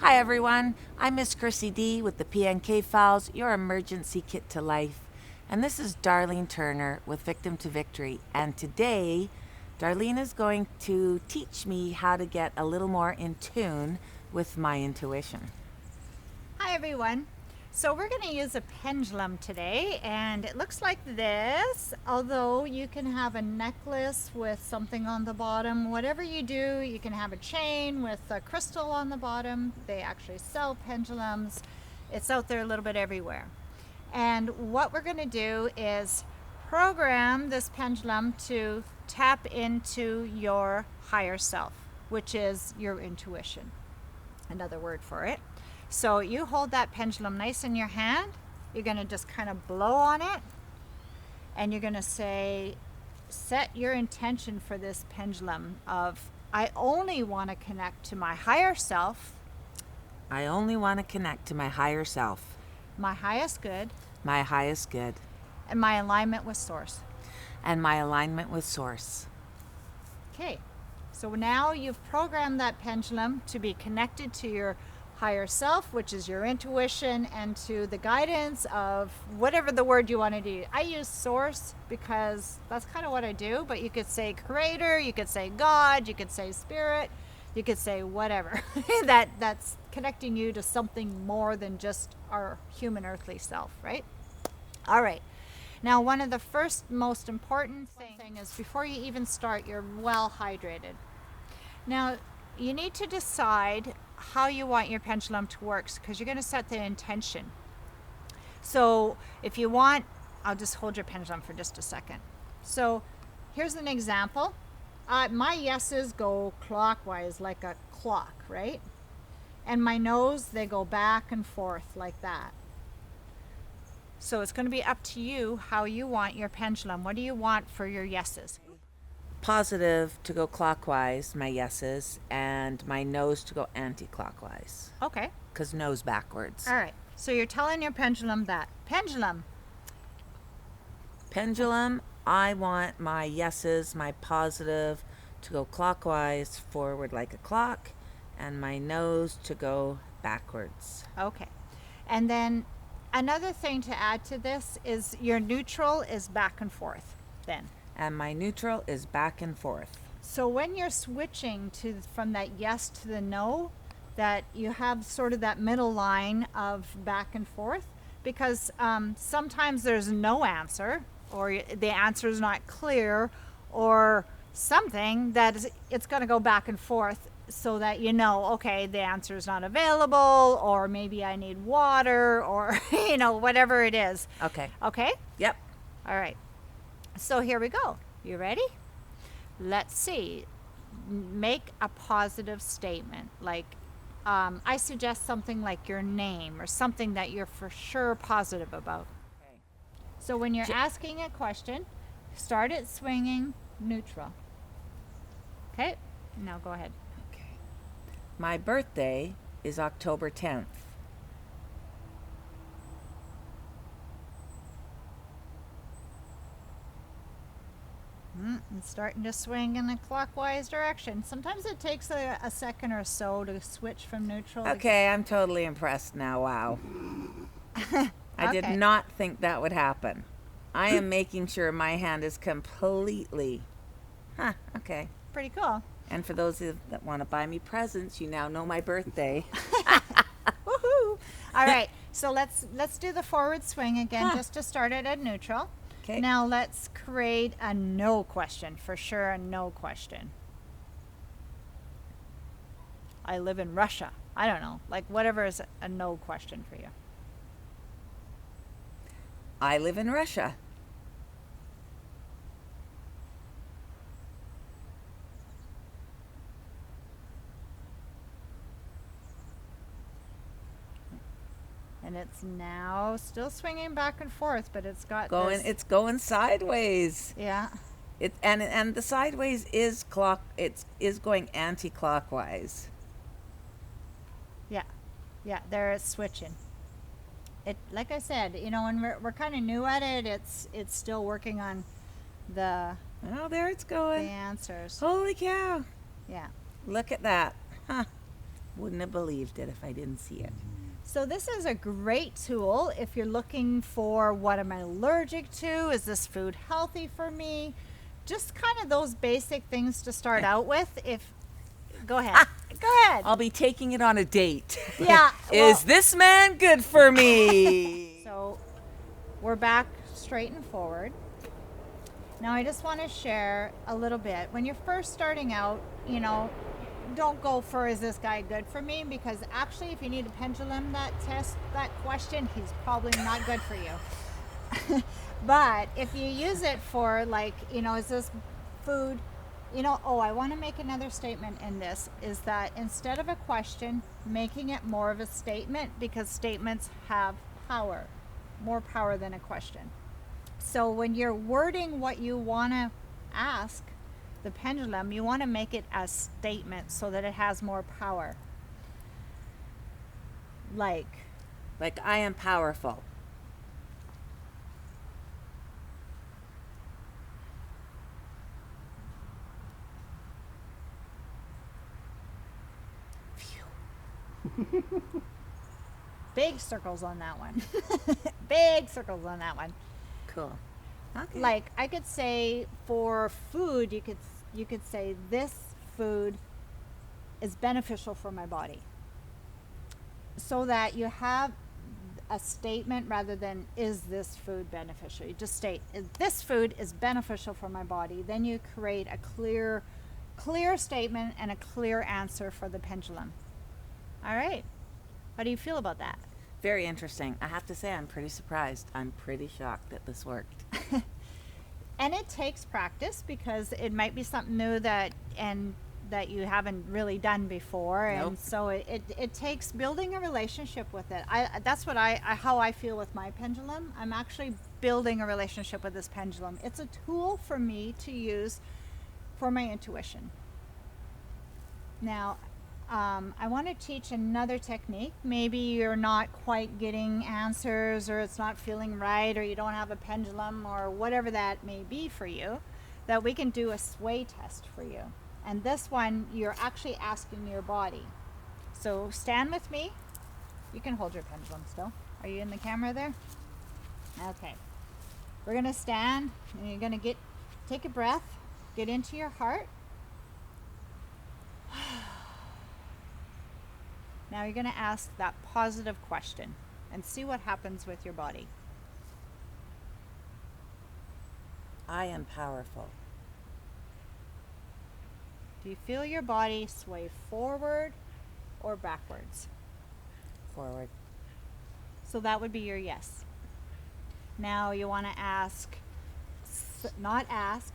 Hi everyone, I'm Miss Chrissy D with the PNK Files, your emergency kit to life. And this is Darlene Turner with Victim to Victory. And today, Darlene is going to teach me how to get a little more in tune with my intuition. Hi everyone. So we're going to use a pendulum today, and it looks like this, although you can have a necklace with something on the bottom. Whatever you do, you can have a chain with a crystal on the bottom. They actually sell pendulums. It's out there a little bit everywhere. And what we're going to do is program this pendulum to tap into your higher self, which is your intuition. Another word for it. So you hold that pendulum nice in your hand. You're going to just kind of blow on it, and you're going to say, set your intention for this pendulum of, I only want to connect to my higher self, I only want to connect to my higher self, my highest good, my highest good, and my alignment with Source. and my alignment with Source. Okay, so now you've programmed that pendulum to be connected to your higher self, which is your intuition, and to the guidance of whatever the word you want to do. I use Source because that's kind of what I do, but you could say creator, you could say God, you could say spirit, you could say whatever. That's connecting you to something more than just our human earthly self, right? All right. Now, one of the first most important thing is before you even start, you're well hydrated. Now, you need to decide how you want your pendulum to work, because you're going to set the intention. So if you want, I'll just hold your pendulum for just a second. So here's an example. My yeses go clockwise like a clock, right? And my no's, they go back and forth like that. So it's going to be up to you how you want your pendulum. What do you want for your yeses? Positive to go clockwise, my yeses, and my no's to go anti-clockwise, Okay. because no's backwards. All right. So you're telling your pendulum that. Pendulum, I want my yeses, my positive, to go clockwise, forward like a clock, and my no's to go backwards. Okay. And then another thing to add to this is your neutral is back and forth then. And my neutral is back and forth. So when you're switching from that yes to the no, that you have sort of that middle line of back and forth, because sometimes there's no answer, or the answer is not clear, or something that it's going to go back and forth, so that you know, okay, the answer is not available, or maybe I need water, or whatever it is. Okay. Okay? Yep. All right. So here we go. You ready? Let's see. Make a positive statement. Like, I suggest something like your name or something that you're for sure positive about. Okay. So when you're asking a question, start it swinging neutral. Okay? Now go ahead. Okay. My birthday is October 10th. It's starting to swing in a clockwise direction. Sometimes it takes a second or so to switch from neutral. Okay, I'm totally impressed now. Wow. I did Okay. not think that would happen. I am making sure my hand is completely. Okay. Pretty cool. And for those that want to buy me presents, you now know my birthday. Woohoo! All right, so let's do the forward swing again, just to start it at neutral. Okay. Now let's create a no question, for sure, a no question. I live in Russia. I don't know, like whatever is a no question for you. I live in Russia. And it's now still swinging back and forth, but it's got this, It's going sideways. yeah. And the sideways is going anti-clockwise. Yeah, there it's switching. It, like I said, when we're kind of new at it, it's still working on the Oh, there it's going. answers. Holy cow. Yeah. Look at that. Huh. Wouldn't have believed it if I didn't see it. So this is a great tool if you're looking for what am I allergic to? Is this food healthy for me? Just kind of those basic things to start out with. Go ahead. Go ahead. I'll be taking it on a date. Yeah. Is this man good for me? So we're back straight and forward. Now I just want to share a little bit. When you're first starting out, don't go for is this guy good for me, because actually if you need a pendulum that question, he's probably not good for you. But if you use it for is this food, I want to make another statement in this, is that instead of a question, making it more of a statement, because statements have power, more power than a question. So when you're wording what you want to ask the pendulum, you want to make it a statement so that it has more power. Like I am powerful. Big circles on that one. Big circles on that one. Cool. Okay. Like I could say for food, you could say this food is beneficial for my body. So that you have a statement rather than is this food beneficial. You just state this food is beneficial for my body. Then you create a clear statement and a clear answer for the pendulum. All right. How do you feel about that? Very interesting. I have to say I'm pretty surprised. I'm pretty shocked that this worked. And it takes practice, because it might be something new that you haven't really done before. Nope. And so it takes building a relationship with it. That's how I feel with my pendulum. I'm actually building a relationship with this pendulum. It's a tool for me to use for my intuition. Now, I want to teach another technique. Maybe you're not quite getting answers, or it's not feeling right, or you don't have a pendulum, or whatever that may be for you, that we can do a sway test for you. And this one, you're actually asking your body. So stand with me. You can hold your pendulum still. Are you in the camera there? Okay. We're going to stand, and you're going to take a breath, get into your heart. Now you're going to ask that positive question and see what happens with your body. I am powerful. Do you feel your body sway forward or backwards? Forward. So that would be your yes. Now you want to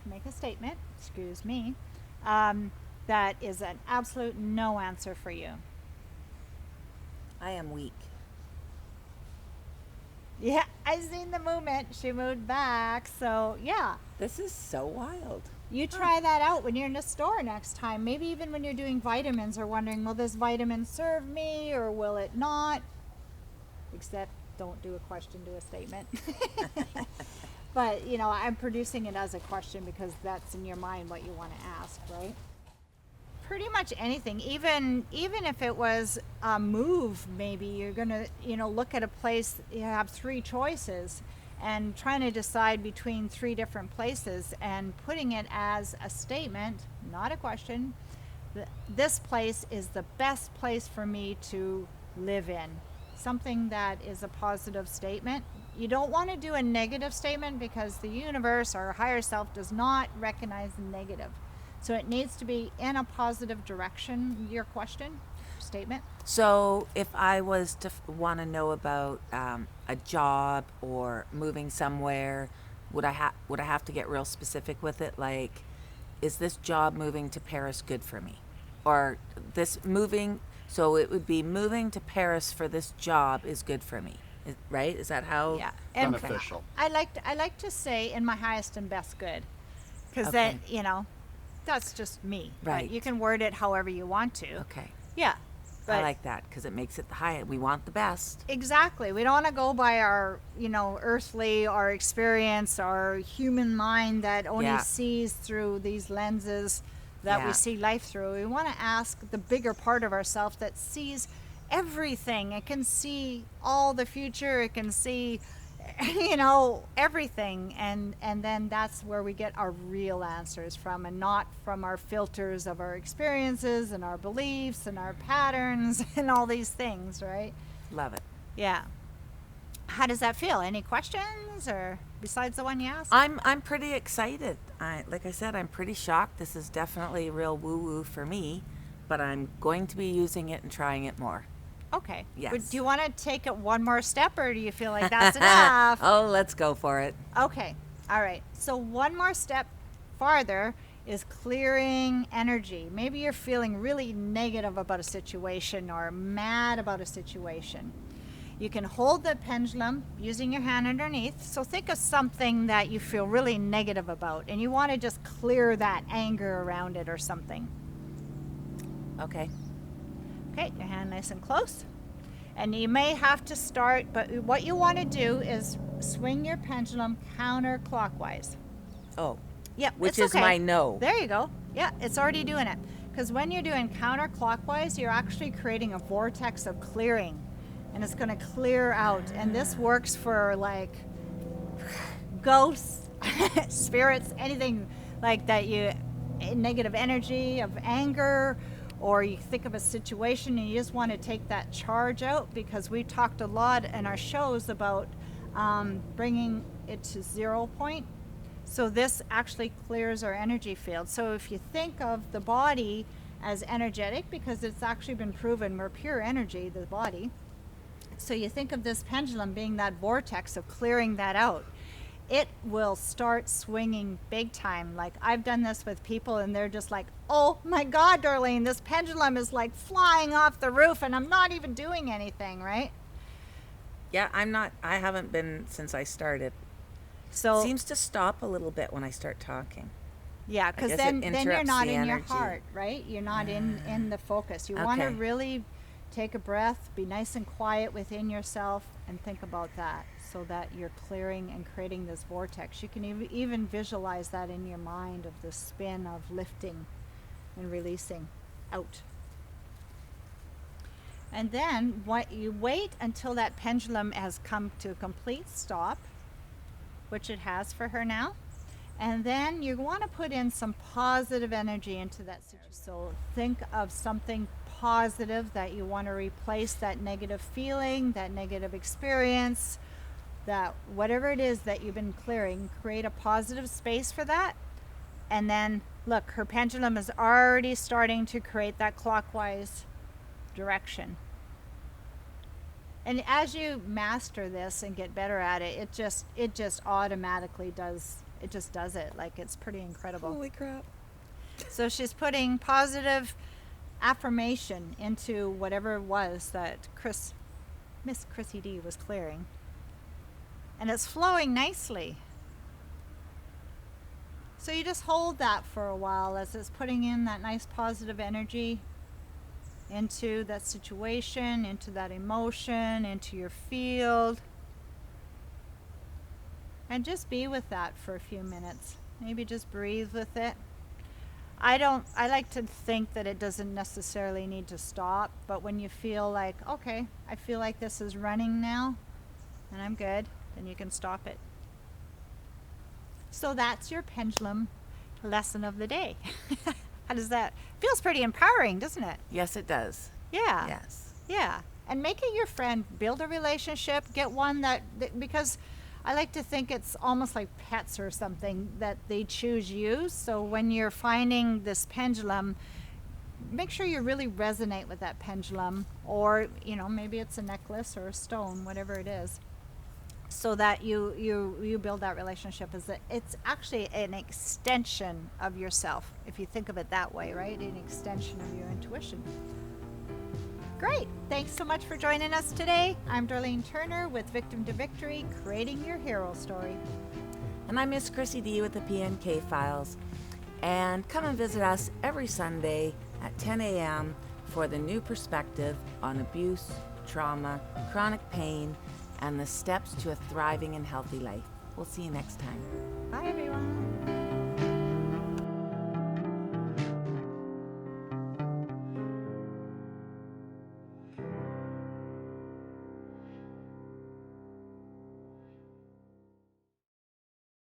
make a statement, excuse me, that is an absolute no answer for you. I am weak. Yeah, I seen the movement. She moved back. So yeah, This is so wild. you try that out when you're in the store next time. Maybe even when you're doing vitamins, or wondering, will this vitamin serve me or will it not? Except don't do a question, do a statement. But I'm producing it as a question because that's in your mind what you want to ask, right? Pretty much anything, even if it was a move, maybe you're gonna look at a place, you have 3 choices, and trying to decide between 3 different places and putting it as a statement, not a question. This place is the best place for me to live in. Something that is a positive statement. You don't want to do a negative statement, because the universe, our higher self, does not recognize negative. So it needs to be in a positive direction, your question, statement. So if I was to want to know about a job or moving somewhere, would I have to get real specific with it? Like, is this job moving to Paris good for me? Or this moving, so it would be moving to Paris for this job is good for me, right? Is that how? Yeah. And Beneficial. I like to say in my highest and best good, because Okay. then, that's just me. Right. But you can word it however you want to. Okay. Yeah. I like that because it makes it the high. We want the best. Exactly. We don't want to go by our, earthly, our experience, our human mind that only Yeah. sees through these lenses that we Yeah. see life through. We want to ask the bigger part of ourselves that sees everything. It can see all the future. It can see, everything. And then that's where we get our real answers from, and not from our filters of our experiences and our beliefs and our patterns and all these things, right? Love it. Yeah. How does that feel? Any questions, or besides the one you asked? I'm pretty excited. Like I said, I'm pretty shocked. This is definitely real woo-woo for me, but I'm going to be using it and trying it more. Okay. Yes. But do you want to take it one more step, or do you feel like that's enough? Oh, let's go for it. Okay. All right. So one more step farther is clearing energy. Maybe you're feeling really negative about a situation or mad about a situation. You can hold the pendulum using your hand underneath. So think of something that you feel really negative about, and you want to just clear that anger around it or something. Okay. Okay, your hand nice and close. And you may have to start, but what you want to do is swing your pendulum counterclockwise. Oh, Yep, which it's is okay. my no. There you go. Yeah, it's already doing it. Because when you're doing counterclockwise, you're actually creating a vortex of clearing. And it's going to clear out. And this works for like ghosts, spirits, anything like that, negative energy of anger, or you think of a situation and you just want to take that charge out, because we talked a lot in our shows about bringing it to 0 point. So this actually clears our energy field. So if you think of the body as energetic, because it's actually been proven we're pure energy, the body. So you think of this pendulum being that vortex of clearing that out. It will start swinging big time. Like, I've done this with people and they're just like, oh my God, Darlene, this pendulum is like flying off the roof and I'm not even doing anything, right? Yeah, I haven't been since I started. So Seems to stop a little bit when I start talking. yeah, because guess then it you're interrupts not the in your energy. heart, right? You're not in the focus. You want to Okay. really take a breath, be nice and quiet within yourself, and think about that, so that you're clearing and creating this vortex. You can even visualize that in your mind, of the spin of lifting and releasing out. And then what you wait until that pendulum has come to a complete stop, which it has for her now. And then you want to put in some positive energy into that situation. So think of something positive that you want to replace that negative feeling, that negative experience, that whatever it is that you've been clearing, create a positive space for that. And then look, her pendulum is already starting to create that clockwise direction. And as you master this and get better at it, it just automatically does it. Like, it's pretty incredible. Holy crap. So she's putting positive affirmation into whatever it was that Miss Chrissy D was clearing. And it's flowing nicely. So you just hold that for a while as it's putting in that nice positive energy into that situation, into that emotion, into your field. And just be with that for a few minutes. Maybe just breathe with it. I like to think that it doesn't necessarily need to stop, but when you feel like, okay, I feel like this is running now and I'm good, then you can stop it. So that's your pendulum lesson of the day. How does that? Feels pretty empowering, doesn't it? Yes, it does. Yeah. Yes. Yeah. And make it your friend. Build a relationship. Get one that because I like to think it's almost like pets or something, that they choose you. So when you're finding this pendulum, make sure you really resonate with that pendulum, or maybe it's a necklace or a stone, whatever it is, so that you build that relationship. It's actually an extension of yourself, if you think of it that way, right? An extension of your intuition. Great. Thanks so much for joining us today. I'm Darlene Turner with Victim to Victory, creating your hero story. And I'm Miss Chrissy D with the PNK Files. And come and visit us every Sunday at 10 a.m. for the new perspective on abuse, trauma, chronic pain, and the steps to a thriving and healthy life. We'll see you next time. Bye, everyone.